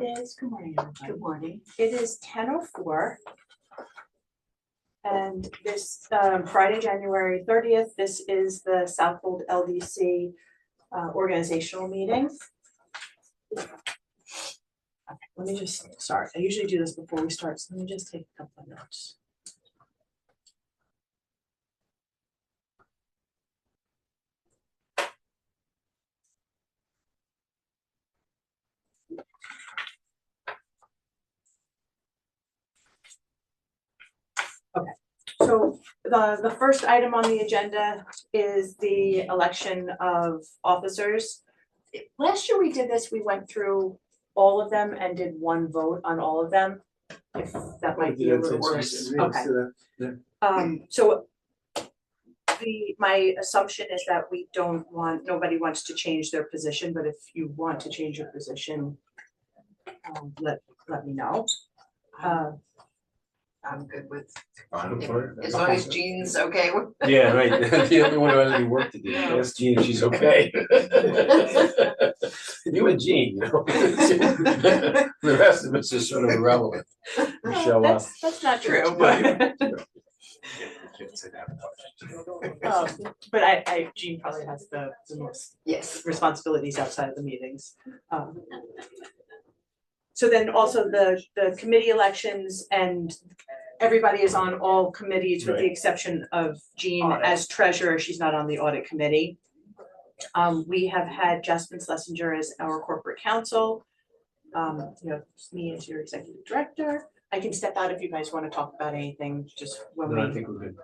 It is, good morning, everybody. Good morning. It is 10:04. And this Friday, January 30th, this is the Southold LDC organizational meeting. Okay, let me just, sorry, I usually do this before we start, so let me just take a couple of notes. Okay, so the first item on the agenda is the election of officers. Last year we did this, we went through all of them and did one vote on all of them. If that might be a little worse. Okay. So my assumption is that we don't want, nobody wants to change their position, but if you want to change your position, let me know. I'm good with, As long as Jean's okay with. Yeah, right. The only one who has any work to do. Ask Jean if she's okay. You and Jean, you know. The rest of us is sort of irrelevant. We show up. That's not true, but. But Jean probably has the most responsibilities outside of the meetings. So then also the committee elections, and everybody is on all committees with the exception of Jean as treasurer. She's not on the audit committee. We have had Jasmine Schlesinger as our corporate counsel. You know, me as your executive director. I can step out if you guys want to talk about anything, just when I think we're good.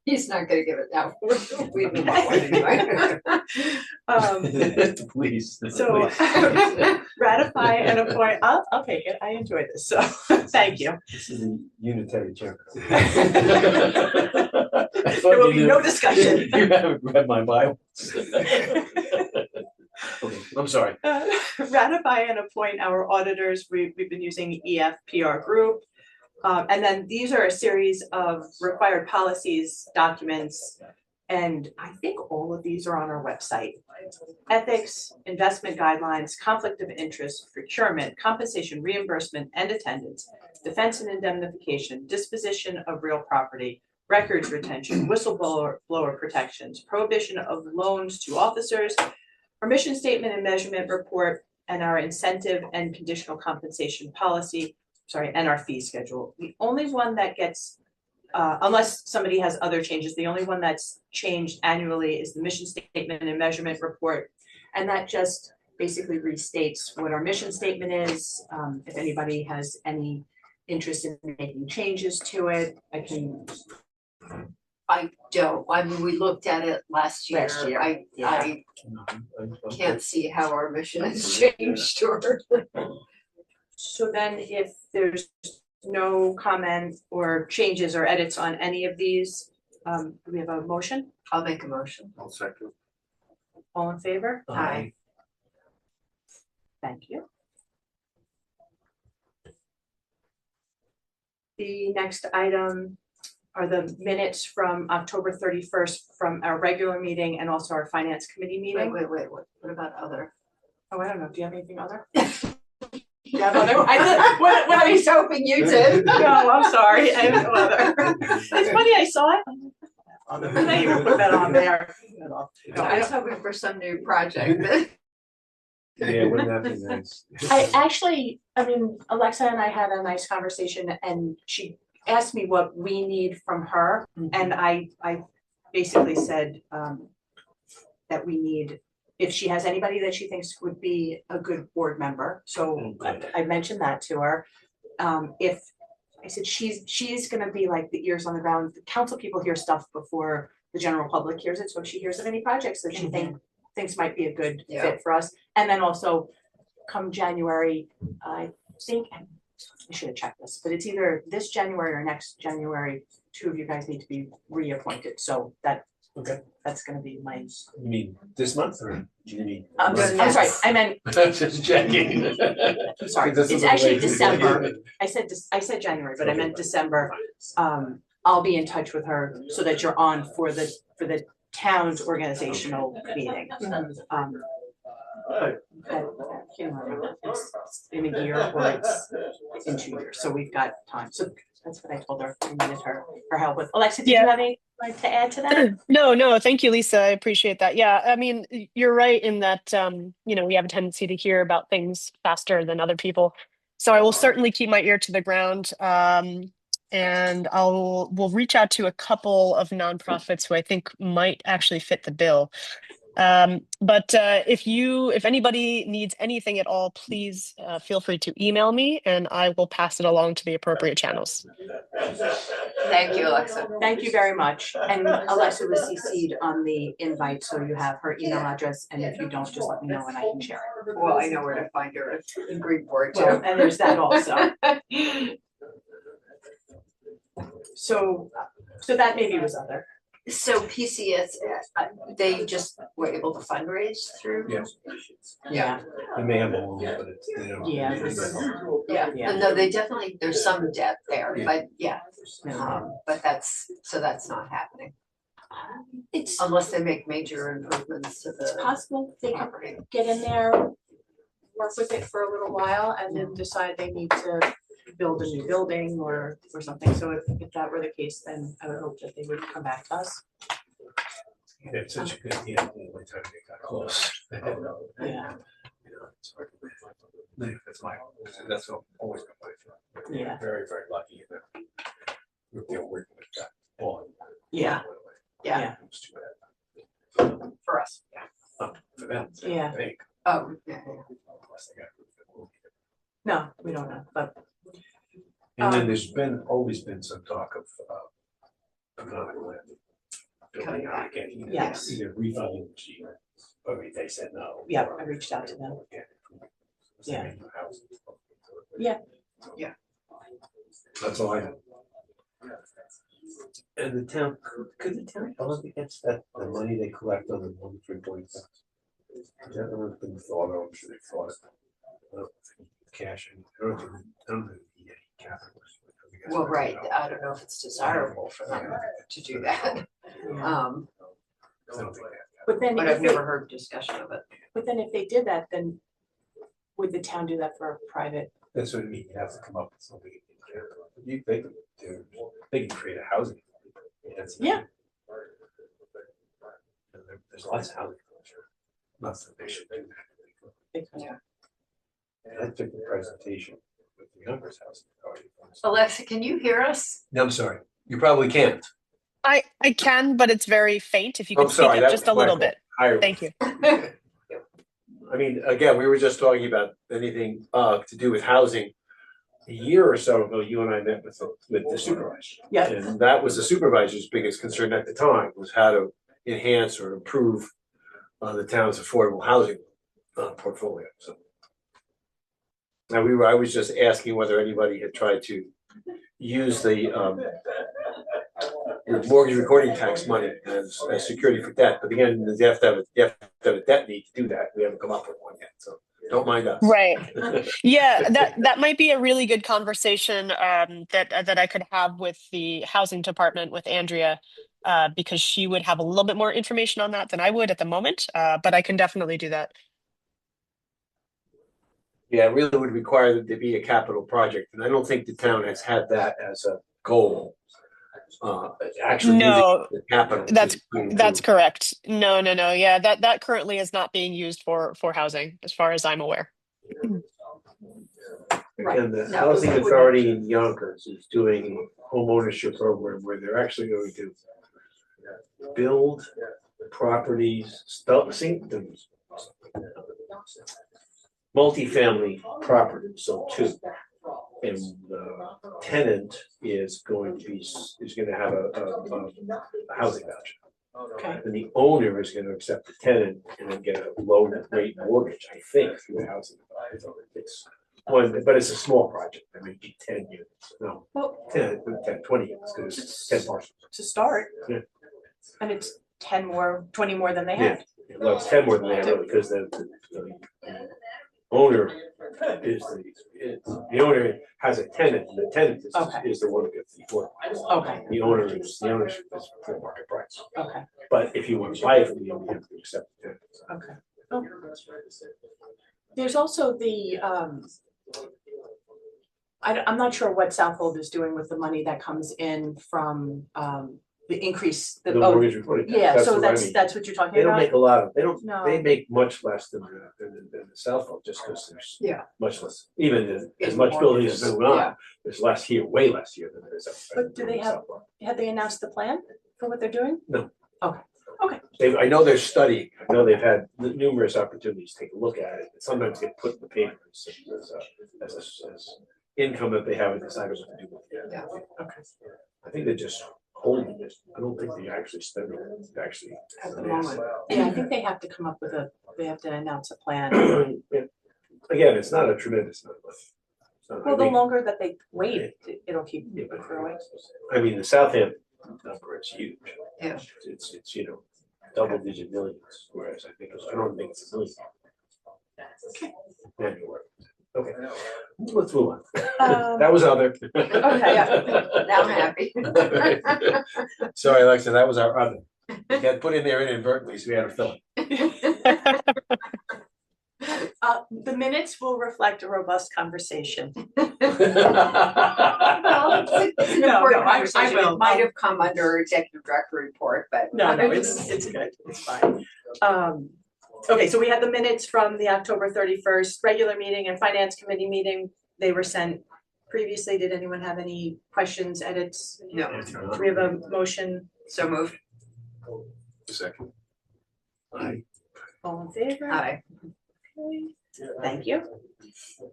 He's not gonna give it that. We move on anyway. Please. So ratify and appoint, I'll take it. I enjoy this, so thank you. This is a unitary chair. There will be no discussion. You haven't read my Bible. Okay, I'm sorry. Ratify and appoint our auditors. We've been using EFPR Group. And then these are a series of required policies, documents, and I think all of these are on our website. Ethics, investment guidelines, conflict of interest, procurement, compensation, reimbursement, and attendance, defense and indemnification, disposition of real property, records retention, whistleblower protections, prohibition of loans to officers, our mission statement and measurement report, and our incentive and conditional compensation policy. And our fee schedule. The only one that gets, unless somebody has other changes, the only one that's changed annually is the mission statement and measurement report. And that just basically restates what our mission statement is. If anybody has any interest in making changes to it, I don't. I mean, we looked at it last year. I can't see how our mission has changed or. So then if there's no comment or changes or edits on any of these, do we have a motion? I'll make a motion. I'll second. All in favor? Aye. Thank you. The next item are the minutes from October 31st from our regular meeting and also our finance committee meeting. Wait. What about other? Oh, I don't know. Do you have anything other? Yeah, what I was hoping you did. No, I'm sorry. I have no other. It's funny, I saw it. And I even put that on there. No, I was hoping for some new project. Yeah, wouldn't that be nice? I mean, Alexa and I had a nice conversation and she asked me what we need from her. And I basically said that we need, if she has anybody that she thinks would be a good board member. So I mentioned that to her. If I said she's gonna be like the ears on the ground, the council people hear stuff before the general public hears it. So if she hears of any projects that she thinks might be a good fit for us. And then also come January, I think, I should have checked this, but it's either this January or next January, two of you guys need to be reappointed. So that's gonna be my. You mean this month or do you mean? I'm sorry, I meant. Just checking. I'm sorry, it's actually December. I said January, but I meant December. I'll be in touch with her so that you're on for the town's organizational meeting. but I can't remember, it's in a year or it's in 2 years, so we've got time, so that's what I told her, I needed her help with. Alexa, did you Yeah. have anything to add to that? No, thank you, Lisa. I appreciate that. Yeah, I mean, you're right in that we have a tendency to hear about things faster than other people. So I will certainly keep my ear to the ground. And we'll reach out to a couple of nonprofits who I think might actually fit the bill. But if anybody needs anything at all, please feel free to email me and I will pass it along to the appropriate channels. Thank you, Alexa. Thank you very much, and Alexa was CC'd on the invite, so you have her email address, and if you don't, just let me know and I can share it. Well, I know where to find her in Greenport Well, too. and there's that also. So that maybe was other. So PCS, they just were able to fundraise through? Yes. Yeah. They may have a little, but it's, they don't. Yeah. Yeah, Yeah. no, they definitely, there's some debt there, Yeah. but yeah, Yeah. but that's not happening. It's Unless they make major improvements to the possible they can property. get in there, work with it for a little while, and then decide they need to build a new building or something. So if that were the case, then I would hope that they would come back to us. Yeah, it's such a good, the only time they got close. Yeah. You know, it's hard to that's always been my feeling. Yeah. Very, very lucky that we're working with that bond. Yeah. Yeah. It was too bad. For us, For them, Yeah. I think. oh, yeah, Unless they got- No, we don't know, but And then there's always been some talk of economic land. Building out again, Yes. either refunding the cheap, or they said no. yeah, or- I reached out to them. Yeah. Yeah. Yeah. That's all I know. And the town, could the town bond against that, the money they collect on the 1.3 tax? Has that ever been thought of? I'm sure they thought it. I don't think cash, I don't think they need any capital. well, right, I don't know if it's desirable for them to do that. Yeah. I don't think But then, But if I've they- never heard discussion of it. but then if they did that, then would the town do that for a private? that's what I mean, you have to come up with something. They can create a housing. Yeah. There's lots of housing. Not that they should do that. Yeah. I took the presentation with the Yonkers Housing Authority. Alexa, can you hear us? No, I'm sorry, you probably can't. I can, but it's very faint. If you I'm could speak sorry, up that just was a little my bit. fault. Thank you. I mean, again, we were just talking about anything to do with housing. A year or so ago, you and I met with the supervisor. Yeah. And that was the supervisor's biggest concern at the time, was how to enhance or improve the town's affordable housing portfolio, so. Now, I was just asking whether anybody had tried to use the mortgage recording tax money as security for debt, but again, you have to have a debt need to do that. We haven't come up with one yet, so don't mind us. Right. Yeah, that might be a really good conversation that I could have with the housing department with Andrea, because she would have a little bit more information on that than I would at the moment. But I can definitely do that. Yeah, it really would require that there be a capital project, and I don't think the town has had that as a goal. Actually, No, using the capital. That's correct. No. Yeah, that currently is not being used for housing, as far as I'm aware. Right. And the No, housing it wouldn't. authority in Yonkers is doing a home ownership program where they're actually going to build properties, multifamily properties, so two. And the tenant is going to have a housing voucher. Okay. And the owner is going to accept the tenant and then get a low rate mortgage, I think, through the housing. It's one, but it's a small project. I mean, 10 units, no, Well, 10, 20 units, because it's 10 parcels. to start. Yeah. And it's 20 more than they had. Well, it's 10 more than they have because the owner the owner has a tenant, and the tenant Okay. is the one who gets the affordable. Okay, The ownership is full market price. okay, But if you want to buy it from the owner, you have to accept the tenant. okay. There's also the, I'm not sure what Southold is doing with the money that comes in from, the increase, The mortgage reporting. yeah, so what I that's, mean. that's what you're talking They don't about? make a lot of, No. they make much less than the cell phone, just because there's Yeah. much less, even as In much building as mortgages, going on, yeah. there's less here, way less here than there is. But do they have- Have they announced the plan for what they're doing? I know they're studying, I know they've had numerous opportunities to take a look at it, and sometimes get put in the papers as income that they haven't decided what to do with it. Yeah. Okay. I think they're just holding it, I don't think they actually spend it, actually. At the moment. Yeah, I think they have to come up with they have to announce a plan. Again, it's not a tremendous number. It's not- I Well, the mean- longer that they wait, it'll keep growing. I mean, the Southampton number is huge. Yeah. It's, double digit millions, whereas I don't think it's a million. Anyway, okay, let's move on. That was other. Okay, yeah. Now I'm happy. Sorry, Alexa, that was our other. We got put in there inadvertently, so we had to fill it. The minutes will reflect a robust conversation. Well, it's an No, important no, I conversation. will. It might have come under executive director report, but. No, it's good, it's fine. Okay, so we had the minutes from the October 31st regular meeting and finance committee meeting. They were sent previously. Did anyone have any questions, edits? No, Do we have a motion? so moved. Second. Aye. All in favor? Aye. Okay, thank you.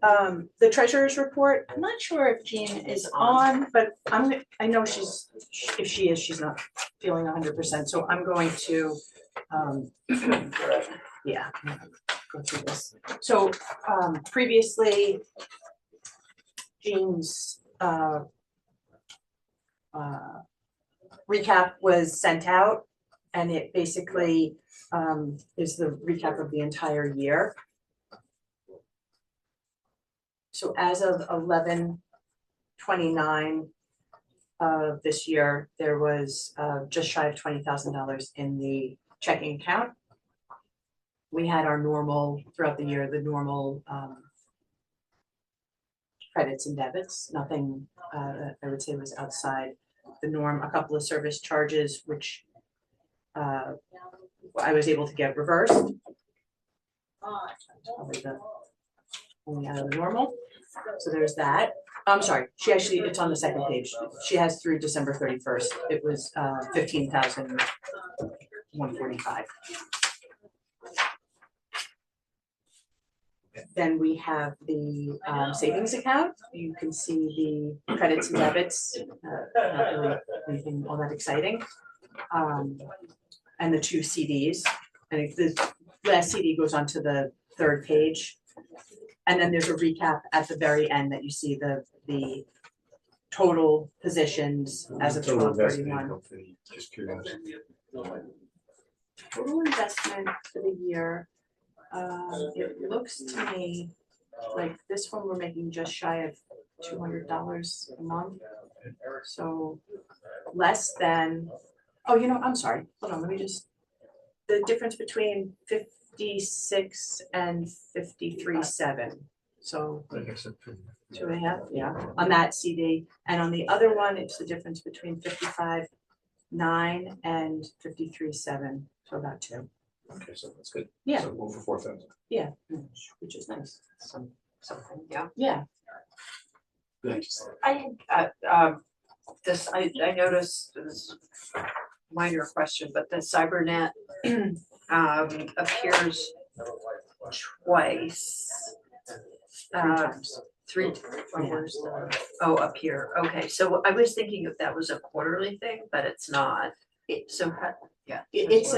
The treasurer's report, I'm not sure if Jean is on, but I know if she is, she's not feeling 100%, so I'm going to, yeah, go through this. So, previously, Jean's, recap was sent out, and it basically, is the recap of the entire year. So as of 11/29 of this year, there was just shy of $20,000 in the checking account. We had our normal, throughout the year, the normal credits and debits, nothing I would say was outside the norm. A couple of service charges, which I was able to get reversed. Probably the only out of the normal. So there's that. I'm sorry, it's on the second page. She has through December 31st. It was 15,145. Then we have the savings account. You can see the credits and debits, not really anything all that exciting. And the two CDs. And the last CD goes on to the third page. And then there's a recap at the very end that you see the total positions as of Total investment 12/31. income fee, just curiosity. Total investment for the year, it looks to me like this one we're making just shy of $200 a month. So less than, I'm sorry, hold on, let me just, the difference between 56 and 53.7. So I guess it- 2.5, yeah, on that CD. And on the other one, it's the difference between 55.9 and 53.7, so about 2. Okay, so that's good. Yeah. So over 4,000. Yeah, which is nice. Something, yeah. Yeah. Nice. I noticed this minor question, but the cybernet appears twice. Three, where's the, up here, okay, so I was thinking if that was a quarterly thing, but it's not. So, yeah. It's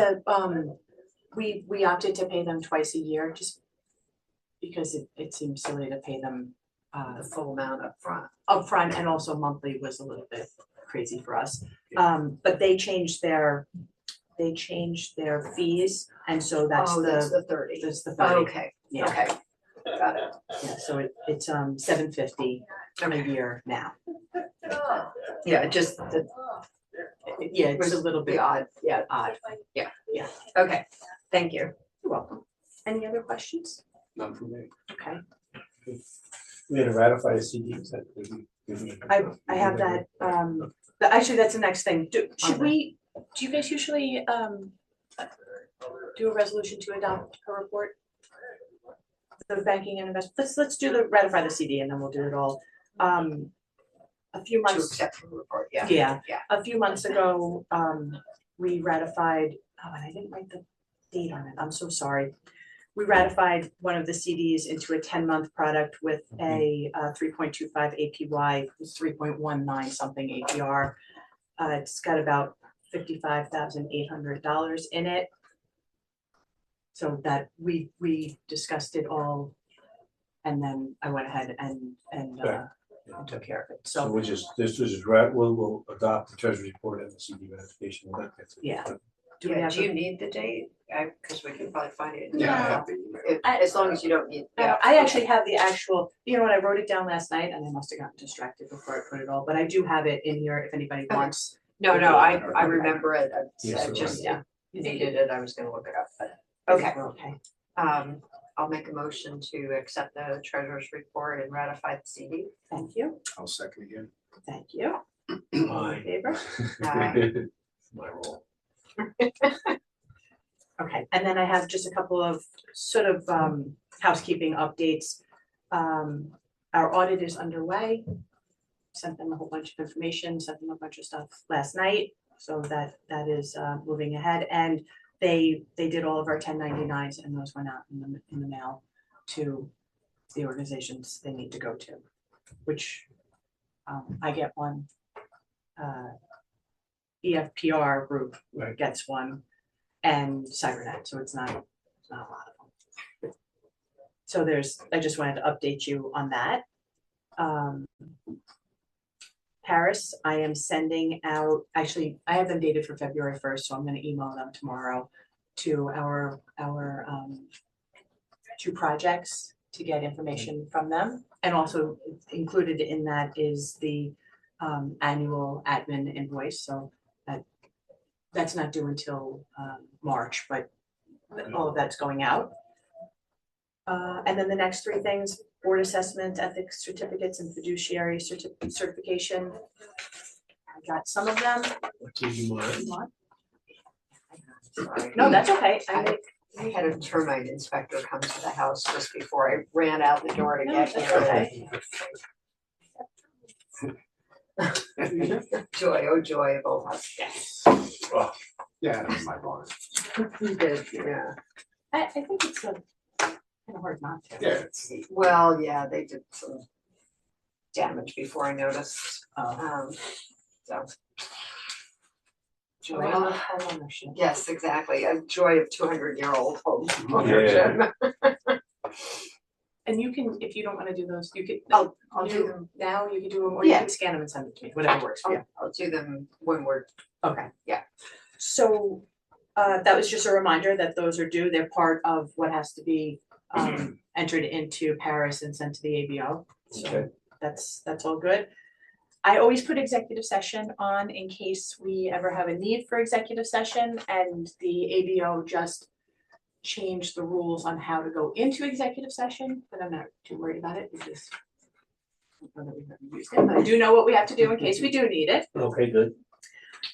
we opted to pay them twice a year just because it seems silly to pay them The full amount upfront and also monthly was a little bit crazy for us. But they changed their fees, and so that's the 30. that's the 30. Okay, Yeah. okay, got it. Yeah, so it's $750 a year now. Yeah, just the Yeah, it's a little bit odd, yeah, odd. okay, thank you. You're welcome. Any other questions? None for me. Okay, We had to ratify the CDs that. I have that, actually, that's the next thing. Do you guys usually, do a resolution to adopt a report? The banking and investment, let's do the ratify the CD and then we'll do it all. A few To months, accept the report, yeah. yeah, Yeah. a few months ago, we ratified, and I didn't write the date on it, I'm so sorry. We ratified one of the CDs into a 10-month product with a 3.25 APY, 3.19 something APR. It's got about $55,800 in it. So that we discussed it all, and then I went ahead and took care of it. So So, we'll we'll adopt the treasury report and the CD ratification. Yeah. Do you need the date? Cause we can probably find it. Yeah, I have As long as you don't need. I actually have the actual, you know what, I wrote it down last night and I must have gotten distracted before I put it all, but I do have it in here if anybody wants. No, I remember it. Yes, I just yeah. needed it. I was gonna look it up, but. Okay. I'll make a motion to accept the treasurer's report and ratify the CD. Thank you, I'll second again. thank you. All in Mine. favor? My role. Okay, and then I have just a couple of sort of housekeeping updates. Our audit is underway. Sent them a whole bunch of information, sent them a bunch of stuff last night, so that is moving ahead. And they did all of our 1099s and those went out in the mail to the organizations they need to go to, which I get one. EFPR group Right. gets one, and Cybernet, so it's not a lot of them. So I just wanted to update you on that. Paris, I am sending out, actually, I have them dated for February 1st, so I'm gonna email them tomorrow to our 2 projects to get information from them. And also included in that is the annual admin invoice, so that's not due until March, but all of that's going out. And then the next 3 things, board assessment, ethics certificates, and fiduciary certification. I got some of them. What do you want? You want? Sorry. No, that's okay. We had a termite inspector come to the house just before I ran out the door to No, get that's here. okay. Joy, oh joy of all us. Yes. Oh, yeah, that's my barn. You did, yeah. I think it's kind of hard not to. Yeah. Well, yeah, they did some damage before I noticed. So. Joy Well, of, home ownership. yes, exactly. A joy of 200-year-old home Yeah. ownership. And you can, if you don't want to do those, you could. I'll do them. Now, you can do them, or you Yeah. can scan them and send them to me, whatever works for you. I'll do them when we're. Okay. Yeah. So, that was just a reminder that those are due. They're part of what has to be entered into Paris and sent to the ABO. So Okay. that's all good. I always put executive session on in case we ever have a need for executive session, and the ABO just changed the rules on how to go into executive session, but I'm not too worried about it because I don't know that we've ever used it, but I do know what we have to do in case we do need it. Okay, good.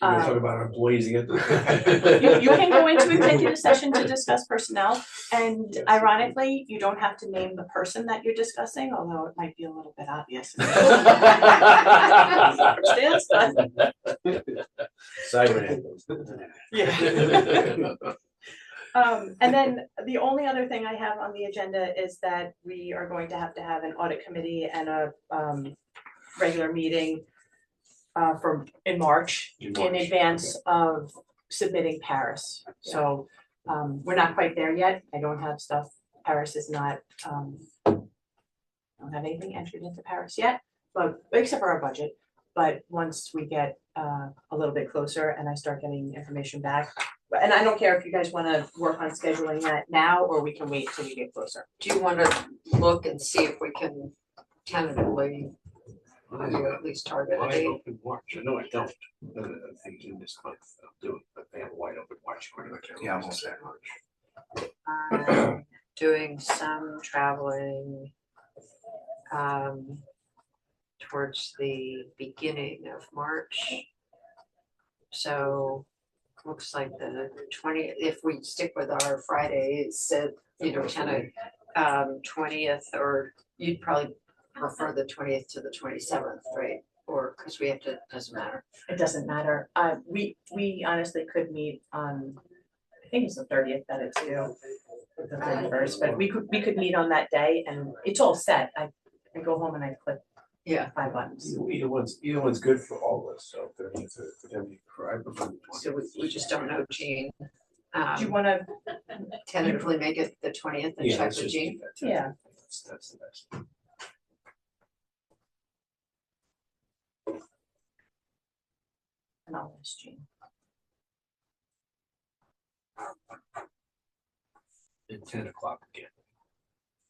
We're gonna talk about our employees again. You can go into executive session to discuss personnel, and ironically, you don't have to name the person that you're discussing, although it might be a little bit obvious. Circumstance, but- Cybernet. Yeah. And then the only other thing I have on the agenda is that we are going to have an audit committee and a regular meeting in March in advance of submitting Paris. So we're not quite there yet. I don't have stuff. Paris is not, I don't have anything entered into Paris yet, but except for our budget. But once we get a little bit closer and I start getting information back, and I don't care if you guys want to work on scheduling that now, or we can wait till we get closer. Do you want to look and see if we can tentatively, at least target a Wide date? open March, no, I don't, I think in this month, I'll do it, but they have a wide open March. Yeah, I'm all set. doing some traveling towards the beginning of March. So looks like the 20th, if we stick with our Friday, it said, you know, 20th, or you'd probably prefer the 20th to the 27th, right? Or, because we have to, doesn't matter. It doesn't matter. We honestly could meet on, I think it's the 30th that it's due, the 31st, but we could meet on that day and it's all set. I go home and I click Yeah. 5 buttons. Either one's good for all of us, so I prefer the 20th. So we just don't know, Jean. Do you wanna, Tentatively make it the 20th and Yeah, check let's with just Jean? do that. Yeah. That's the best. and I'll ask Jean. And 10 o'clock again.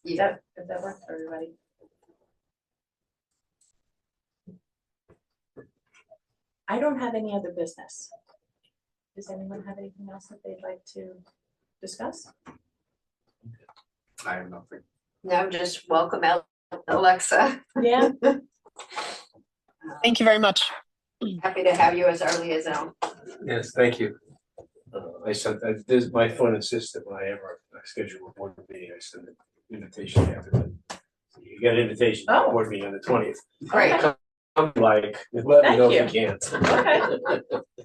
Yeah. If that works for everybody. I don't have any other business. Does anyone have anything else that they'd like to discuss? I have nothing. No, just welcome out Alexa. Yeah. Thank you very much. Happy to have you as our liaison. Yes, thank you. I sent, this, my phone insisted when I schedule a board meeting, I send an invitation after that. You get an invitation to Oh. a board meeting on the 20th. Great. I'm like, let me Thank know you. if you can't. Okay.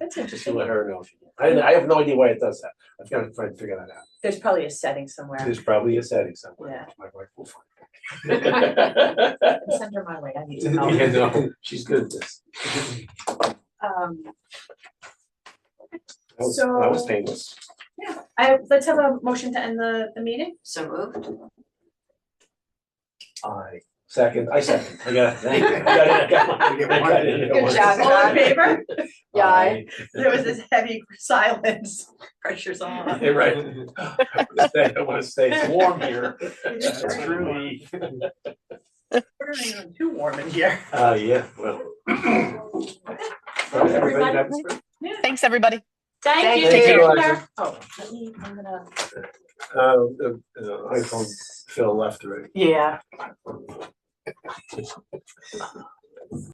That's Just to interesting. let her know if you can. I have no idea why it does that. I've got to try to figure that out. There's probably a setting somewhere. There's probably a setting somewhere. Yeah. My wife will find Send her my way. I need to it. know. Yeah, no, she's good at this. That was So- painless. Let's have a motion to end the meeting. So moved. I second. I got it. I got it. Good job. All in favor? Yeah, Aye. There was this heavy silence. Pressure's on. Yeah, right. I want to stay. It's warm here. It's true. It's too warm in here. Yeah, well. Well, everybody have a great- Thanks, everybody. Thank you. Thank you, Take Alexa. care. Oh, I'm gonna. The iPhone fell left already. Yeah.